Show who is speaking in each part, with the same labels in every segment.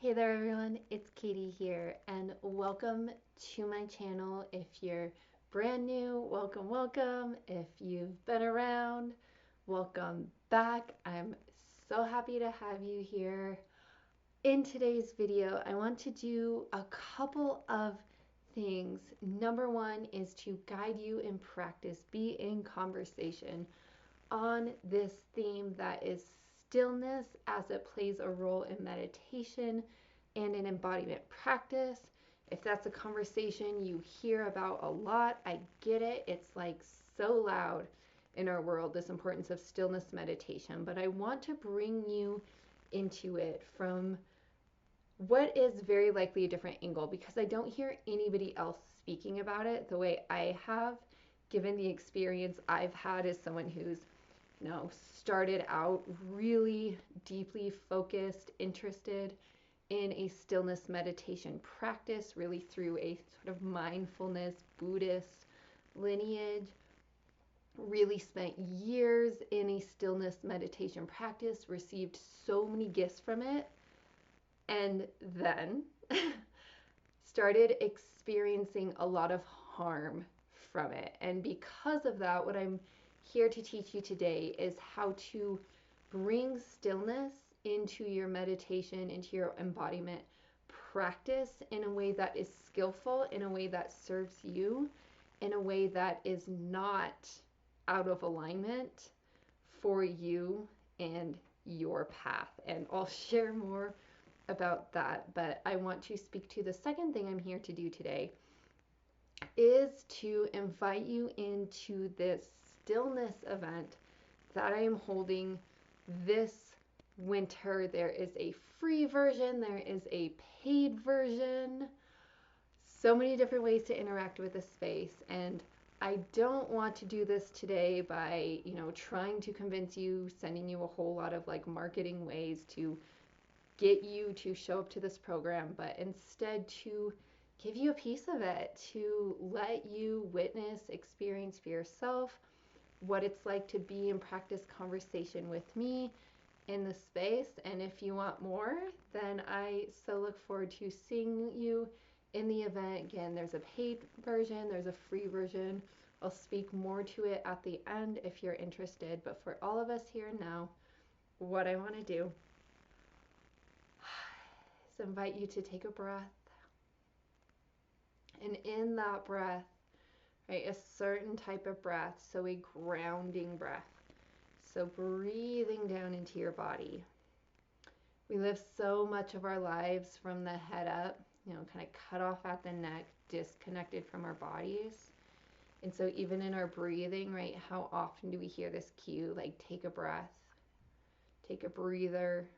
Speaker 1: Hey there everyone, it's Katie here and welcome to my channel. If you're brand new, welcome. If you've been around, welcome back. I'm so happy to have you here. In today's video, I want to do a couple of things. Number one is to guide you in practice, be in conversation on this theme that is stillness as it plays a role in meditation and in embodiment practice. If that's a conversation you hear about a lot, I get it. It's like so loud in our world, this importance of stillness meditation. But I want to bring you into it from what is very likely a different angle because I don't hear anybody else speaking about it the way I have, given the experience I've had as someone who's started out really deeply focused, interested in a stillness meditation practice, really through a sort of mindfulness Buddhist lineage. Really spent years in a stillness meditation practice, received so many gifts from it, and then started experiencing a lot of harm from it. And because of that, what I'm here to teach you today is how to bring stillness into your meditation, into your embodiment practice in a way that is skillful, in a way that serves you, in a way that is not out of alignment for you and your path. And I'll share more about that, but I want to speak to the second thing I'm here to do today is to invite you into this stillness event that I am holding this winter. There is a free version, there is a paid version, so many different ways to interact with the space. And I don't want to do this today by, trying to convince you, sending you a whole lot of like marketing ways to get you to show up to this program, but instead to give you a piece of it, to let you witness, experience for yourself what it's like to be in practice conversation with me in the space. And if you want more, then I so look forward to seeing you in the event. Again, there's a paid version, there's a free version. I'll speak more to it at the end if you're interested. But for all of us here now, what I want to do is invite you to take a breath. And in that breath, right, a certain type of breath, so a grounding breath. So breathing down into your body. We live so much of our lives from the head up, kind of cut off at the neck, disconnected from our bodies. And so even in our breathing, right, how often do we hear this cue, like take a breath, take a breather,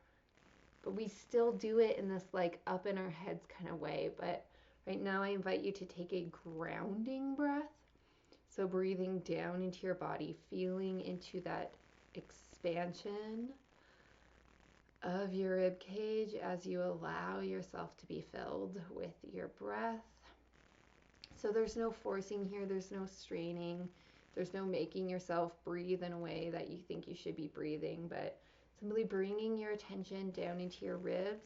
Speaker 1: but we still do it in this like up in our heads kind of way. But right now I invite you to take a grounding breath. So breathing down into your body, feeling into that expansion of your rib cage as you allow yourself to be filled with your breath. So there's no forcing here, there's no straining, there's no making yourself breathe in a way that you think you should be breathing, but simply bringing your attention down into your ribs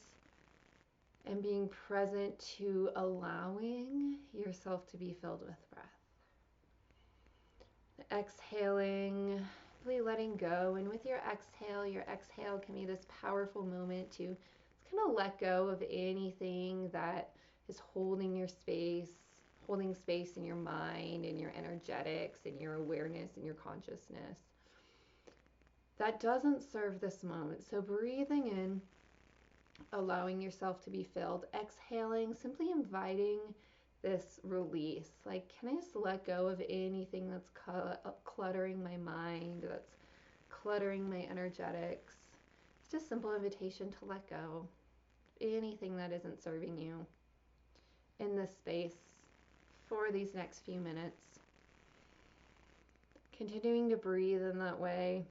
Speaker 1: and being present to allowing yourself to be filled with breath. Exhaling, really letting go. And with your exhale can be this powerful moment to kind of let go of anything that is holding your space, holding space in your mind and your energetics and your awareness and your consciousness. That doesn't serve this moment. So breathing in, allowing yourself to be filled. Exhaling, simply inviting this release. Like, can I just let go of anything that's cluttering my mind, that's cluttering my energetics? It's just a simple invitation to let go. Anything that isn't serving you in this space for these next few minutes. Continuing to breathe in that way.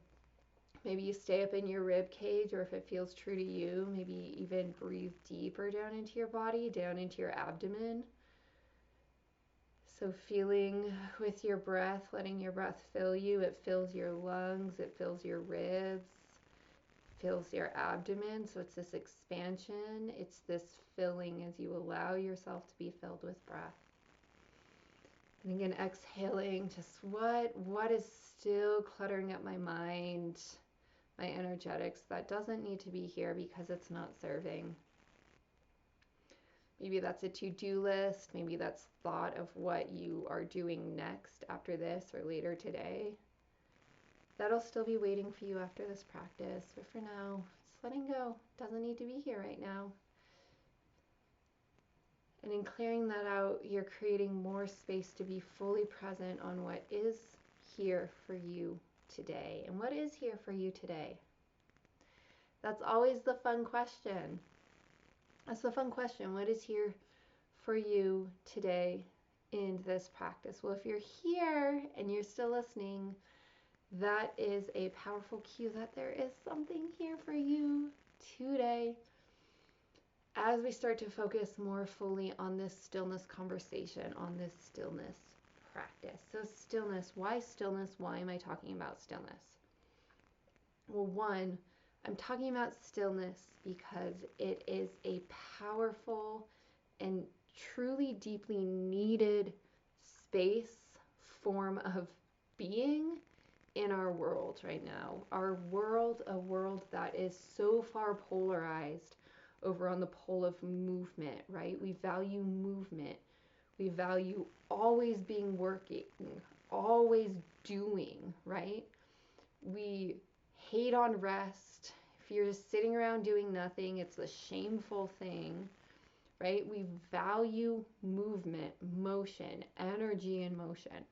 Speaker 1: Maybe you stay up in your rib cage, or if it feels true to you, maybe even breathe deeper down into your body, down into your abdomen. So feeling with your breath, letting your breath fill you. It fills your lungs, it fills your ribs, fills your abdomen. So it's this expansion, it's this filling as you allow yourself to be filled with breath. And again, exhaling, just what is still cluttering up my mind, my energetics, that doesn't need to be here because it's not serving. Maybe that's a to-do list. Maybe that's thought of what you are doing next after this or later today. That'll still be waiting for you after this practice. But for now, just letting go. Doesn't need to be here right now. And in clearing that out, you're creating more space to be fully present on what is here for you today. And what is here for you today? That's always the fun question. That's the fun question. What is here for you today in this practice? Well, if you're here and you're still listening, that is a powerful cue that there is something here for you today as we start to focus more fully on this stillness conversation, on this stillness practice. So stillness, why stillness? Why am I talking about stillness? Well, one, I'm talking about stillness because it is a powerful and truly deeply needed space, form of being in our world right now. Our world, a world that is so far polarized over on the pole of movement, right? We value movement. We value always being working, always doing, right? We hate on rest. If you're just sitting around doing nothing, it's a shameful thing, right? We value movement, motion, energy in motion,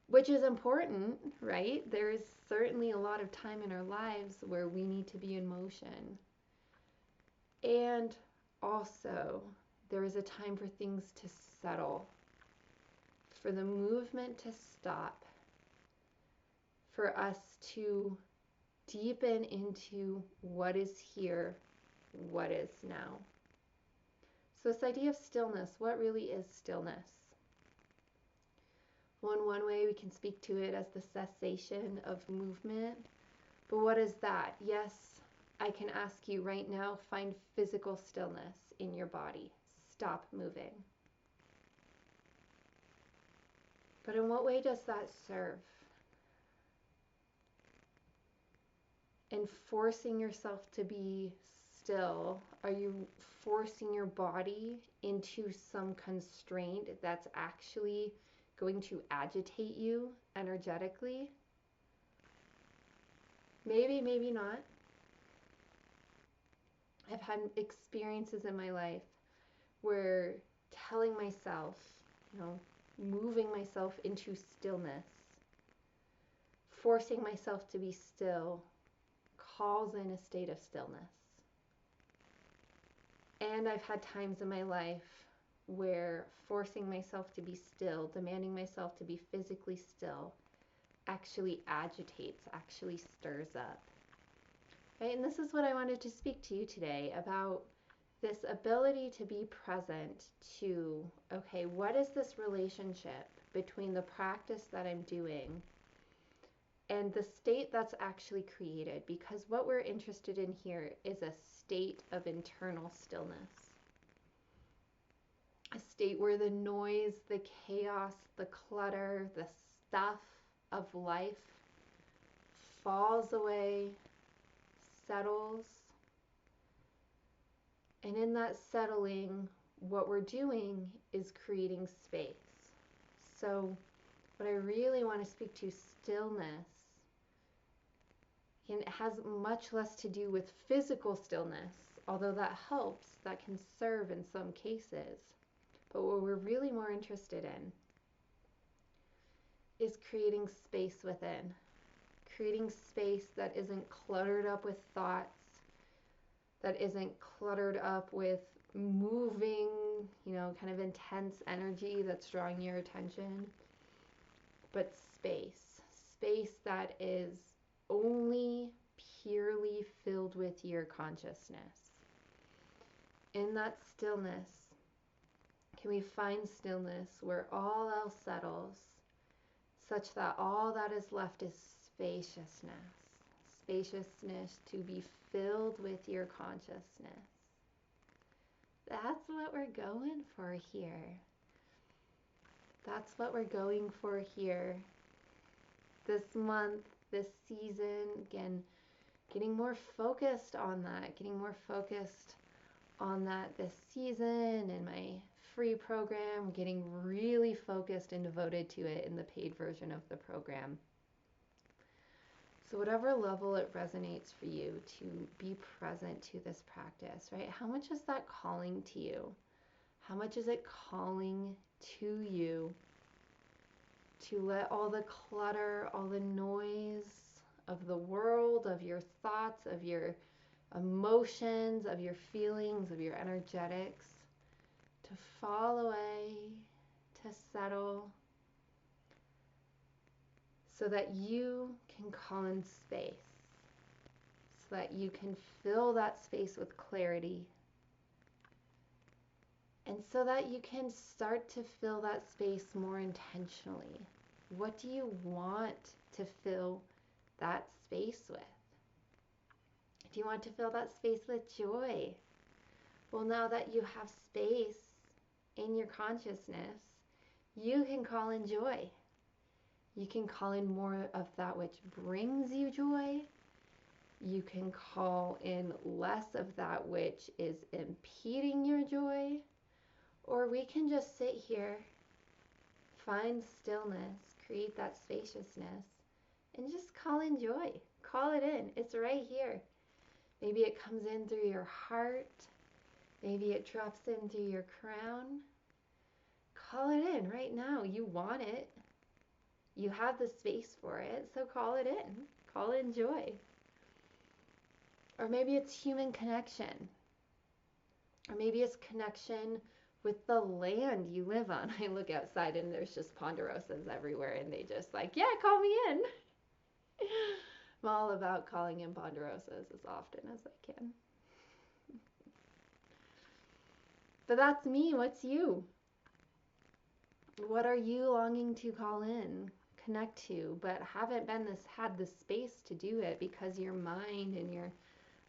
Speaker 1: which is important, right? There is certainly a lot of time in our lives where we need to be in motion. And also, there is a time for things to settle, for the movement to stop, for us to deepen into what is here, what is now. So this idea of stillness, what really is stillness? Well, in one way we can speak to it as the cessation of movement. But what is that? Yes, I can ask you right now, find physical stillness in your body. Stop moving. But in what way does that serve? And forcing yourself to be still, are you forcing your body into some constraint that's actually going to agitate you energetically? Maybe, maybe not. I've had experiences in my life where telling myself, moving myself into stillness, forcing myself to be still, calls in a state of stillness. And I've had times in my life where forcing myself to be still, demanding myself to be physically still, actually agitates, actually stirs up. Right? And this is what I wanted to speak to you today about, this ability to be present to, okay, what is this relationship between the practice that I'm doing and the state that's actually created? Because what we're interested in here is a state of internal stillness. A state where the noise, the chaos, the clutter, the stuff of life falls away, settles. And in that settling, what we're doing is creating space. So what I really want to speak to, stillness, and it has much less to do with physical stillness, although that helps, that can serve in some cases. But what we're really more interested in is creating space within, creating space that isn't cluttered up with thoughts, that isn't cluttered up with moving, kind of intense energy that's drawing your attention, but space that is only purely filled with your consciousness. In that stillness, can we find stillness where all else settles, such that all that is left is spaciousness, spaciousness to be filled with your consciousness. That's what we're going for here. That's what we're going for here. This month, this season, again, getting more focused on that, this season in my free program, getting really focused and devoted to it in the paid version of the program. So whatever level it resonates for you to be present to this practice, right? How much is that calling to you? How much is it calling to you to let all the clutter, all the noise of the world, of your thoughts, of your emotions, of your feelings, of your energetics, to fall away, to settle, so that you can call in space, so that you can fill that space with clarity, and so that you can start to fill that space more intentionally. What do you want to fill that space with? Do you want to fill that space with joy? Well, now that you have space in your consciousness, you can call in joy. You can call in more of that which brings you joy. You can call in less of that which is impeding your joy. Or we can just sit here, find stillness, create that spaciousness, and just call in joy. Call it in. It's right here. Maybe it comes in through your heart. Maybe it drops in through your crown. Call it in right now. You want it. You have the space for it, so call it in. Call in joy. Or maybe it's human connection. Or maybe it's connection with the land you live on. I look outside and there's just ponderosas everywhere and they just like, yeah, call me in. I'm all about calling in ponderosas as often as I can. But that's me. What's you? What are you longing to call in, connect to, but haven't had the space to do it because your mind and your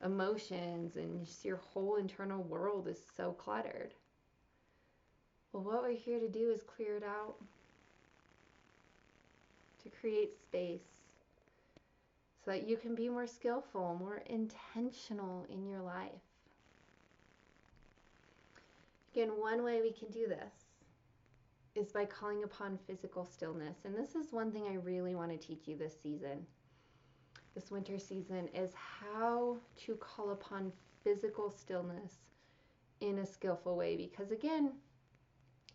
Speaker 1: emotions and just your whole internal world is so cluttered? Well, what we're here to do is clear it out, to create space so that you can be more skillful, more intentional in your life. Again, one way we can do this is by calling upon physical stillness. And this is one thing I really want to teach you this season, this winter season, is how to call upon physical stillness in a skillful way. Because again,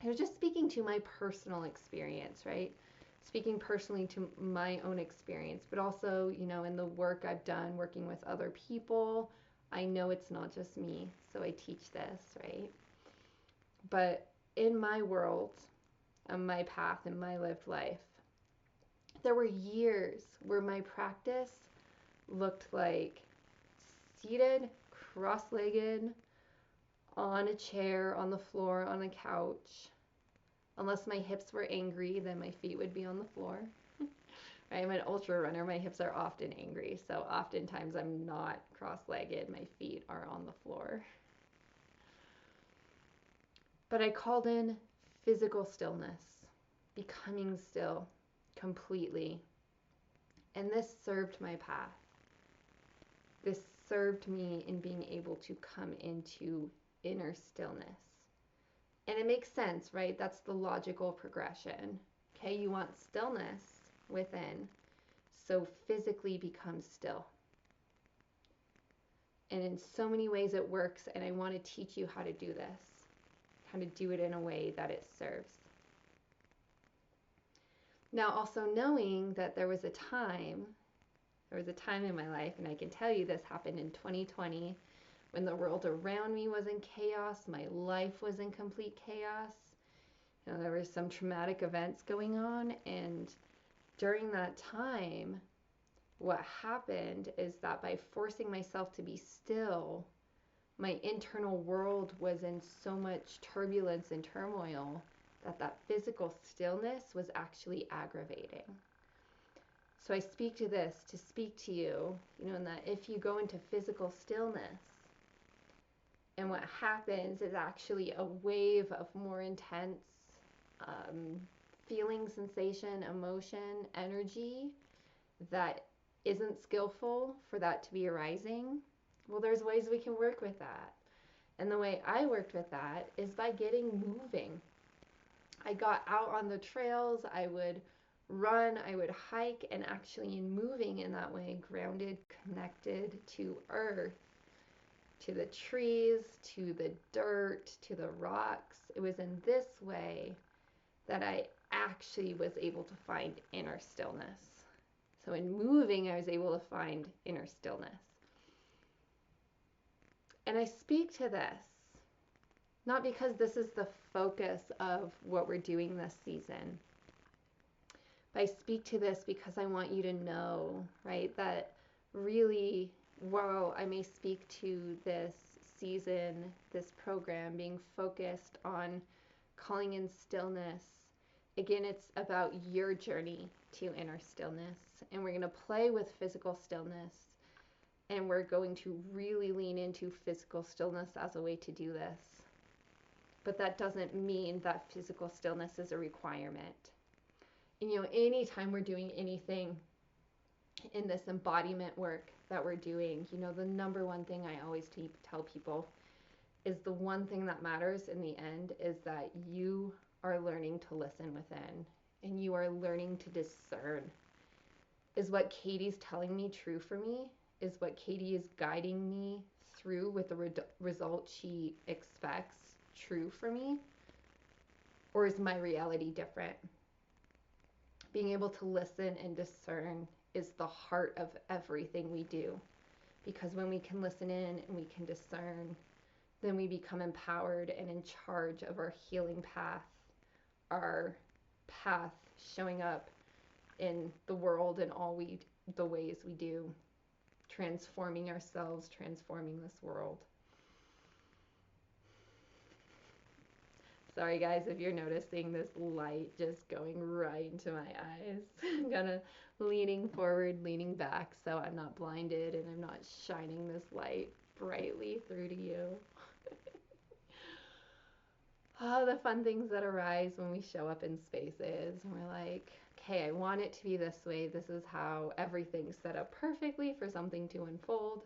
Speaker 1: you're just speaking to my personal experience, right? Speaking personally to my own experience, but also, in the work I've done working with other people, I know it's not just me, so I teach this, right? But in my world, on my path, in my lived life, there were years where my practice looked like seated, cross-legged, on a chair, on the floor, on a couch. Unless my hips were angry, then my feet would be on the floor. I'm an ultra runner. My hips are often angry, so oftentimes I'm not cross-legged. My feet are on the floor. But I called in physical stillness, becoming still completely. And this served my path. This served me in being able to come into inner stillness. And it makes sense, right? That's the logical progression. Okay, you want stillness within, so physically become still. And in so many ways it works, and I want to teach you how to do this, how to do it in a way that it serves. Now, also knowing that there was a time in my life, and I can tell you this happened in 2020, when the world around me was in chaos, my life was in complete chaos. There were some traumatic events going on, and during that time, what happened is that by forcing myself to be still, my internal world was in so much turbulence and turmoil that physical stillness was actually aggravating. So I speak to this to speak to you, in that if you go into physical stillness, and what happens is actually a wave of more intense um, feeling, sensation, emotion, energy that isn't skillful for that to be arising. Well, there's ways we can work with that. And the way I worked with that is by getting moving. I got out on the trails, I would run, I would hike, and actually in moving in that way, grounded, connected to earth, to the trees, to the dirt, to the rocks. It was in this way that I actually was able to find inner stillness. So in moving, I was able to find inner stillness. And I speak to this, not because this is the focus of what we're doing this season, but I speak to this because I want you to know, right, that really, while I may speak to this season, this program being focused on calling in stillness, again, it's about your journey to inner stillness. And we're going to play with physical stillness. And we're going to really lean into physical stillness as a way to do this. But that doesn't mean that physical stillness is a requirement. And anytime we're doing anything in this embodiment work that we're doing, the number one thing I always tell people is the one thing that matters in the end is that you are learning to listen within and you are learning to discern. Is what Katie's telling me true for me? Is what Katie is guiding me through with the result she expects true for me? Or is my reality different? Being able to listen and discern is the heart of everything we do. Because when we can listen in and we can discern, then we become empowered and in charge of our healing path, our path showing up in the world and the ways we do, transforming ourselves, transforming this world. Sorry guys if you're noticing this light just going right into my eyes. I'm kind of leaning forward, leaning back so I'm not blinded and I'm not shining this light brightly through to you. Oh, the fun things that arise when we show up in spaces and we're like, okay, I want it to be this way. This is how everything's set up perfectly for something to unfold.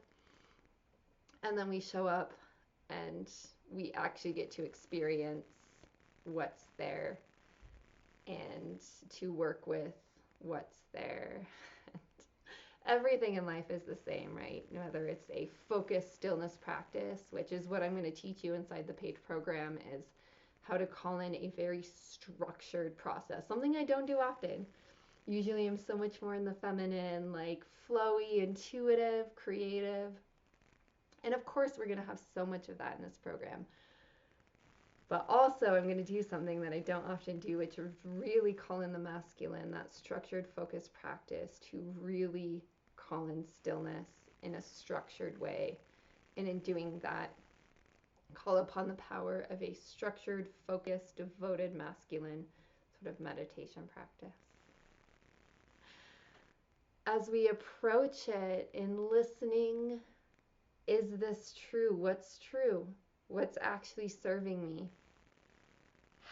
Speaker 1: And then we show up and we actually get to experience what's there and to work with what's there. Everything in life is the same, right? Whether it's a focused stillness practice, which is what I'm going to teach you inside the PAGE program, is how to call in a very structured process, something I don't do often. Usually I'm so much more in the feminine, like flowy, intuitive, creative. And of course we're going to have so much of that in this program. But also I'm going to do something that I don't often do, which is really call in the masculine, that structured focused practice to really call in stillness in a structured way. And in doing that, call upon the power of a structured, focused, devoted masculine sort of meditation practice. As we approach it in listening, is this true? What's true? What's actually serving me?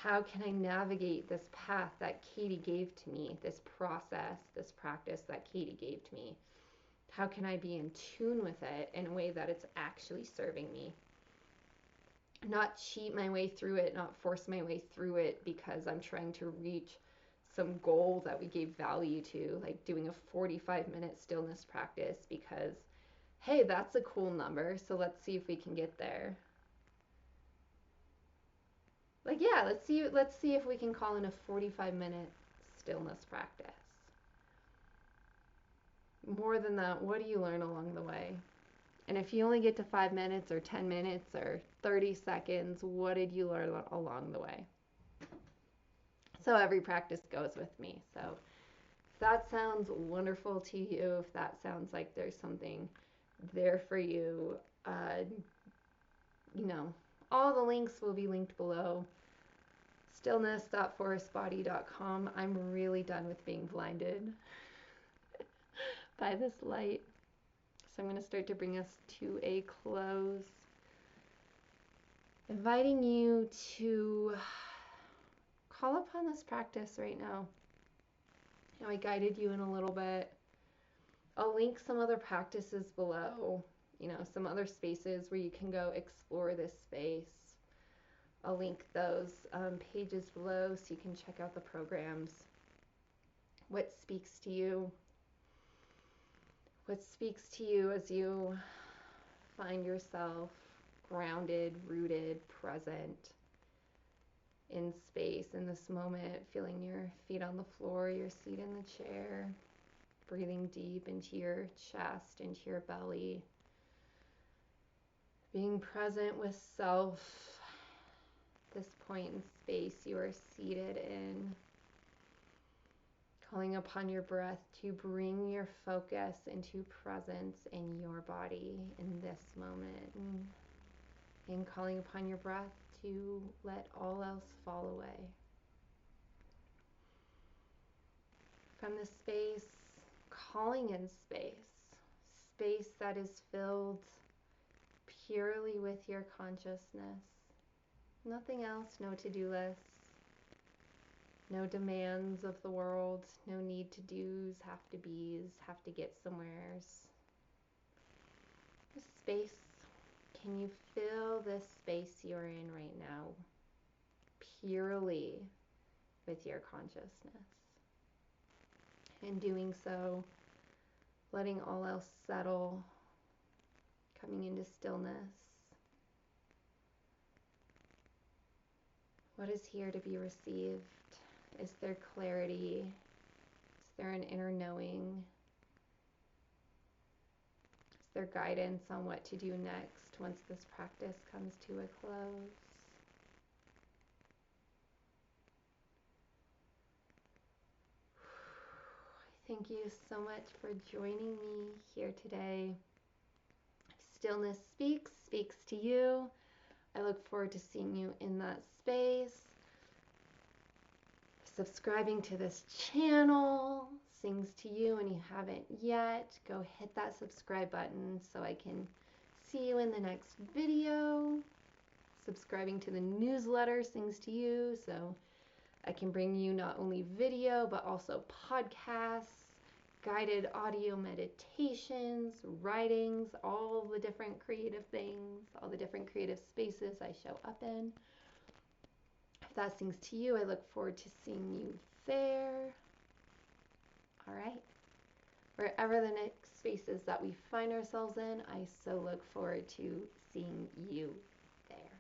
Speaker 1: How can I navigate this path that Katie gave to me, this process, this practice that Katie gave to me? How can I be in tune with it in a way that it's actually serving me? Not cheat my way through it, not force my way through it because I'm trying to reach some goal that we gave value to, like doing a 45-minute stillness practice because, hey, that's a cool number, so let's see if we can get there. Like, yeah, let's see if we can call in a 45-minute stillness practice. More than that, what do you learn along the way? And if you only get to 5 minutes or 10 minutes or 30 seconds, what did you learn along the way? So every practice goes with me. So if that sounds wonderful to you, if that sounds like there's something there for you, all the links will be linked below. Stillness.forestbody.com. I'm really done with being blinded. by this light. So I'm going to start to bring us to a close, inviting you to call upon this practice right now. Now, I guided you in a little bit. I'll link some other practices below, some other spaces where you can go explore this space. I'll link those pages below so you can check out the programs. What speaks to you? What speaks to you as you find yourself grounded, rooted, present in space in this moment, feeling your feet on the floor, your seat in the chair, breathing deep into your chest, into your belly, being present with self, this point in space you are seated in, calling upon your breath to bring your focus into presence in your body in this moment, and calling upon your breath to let all else fall away. From the space, calling in space that is filled purely with your consciousness. Nothing else, no to-do lists, no demands of the world, no need to do's, have to be's, have to get somewheres. This space, can you feel this space you're in right now purely with your consciousness? In doing so, letting all else settle, coming into stillness. What is here to be received? Is there clarity? Is there an inner knowing? Is there guidance on what to do next once this practice comes to a close? Thank you so much for joining me here today. Stillness speaks to you. I look forward to seeing you in that space. Subscribing to this channel sings to you, and you haven't yet, go hit that subscribe button so I can see you in the next video. Subscribing to the newsletter sings to you, so I can bring you not only video but also podcasts, guided audio meditations, writings, all the different creative things, all the different creative spaces I show up in. If that sings to you, I look forward to seeing you there. All right. Wherever the next spaces that we find ourselves in, I so look forward to seeing you there.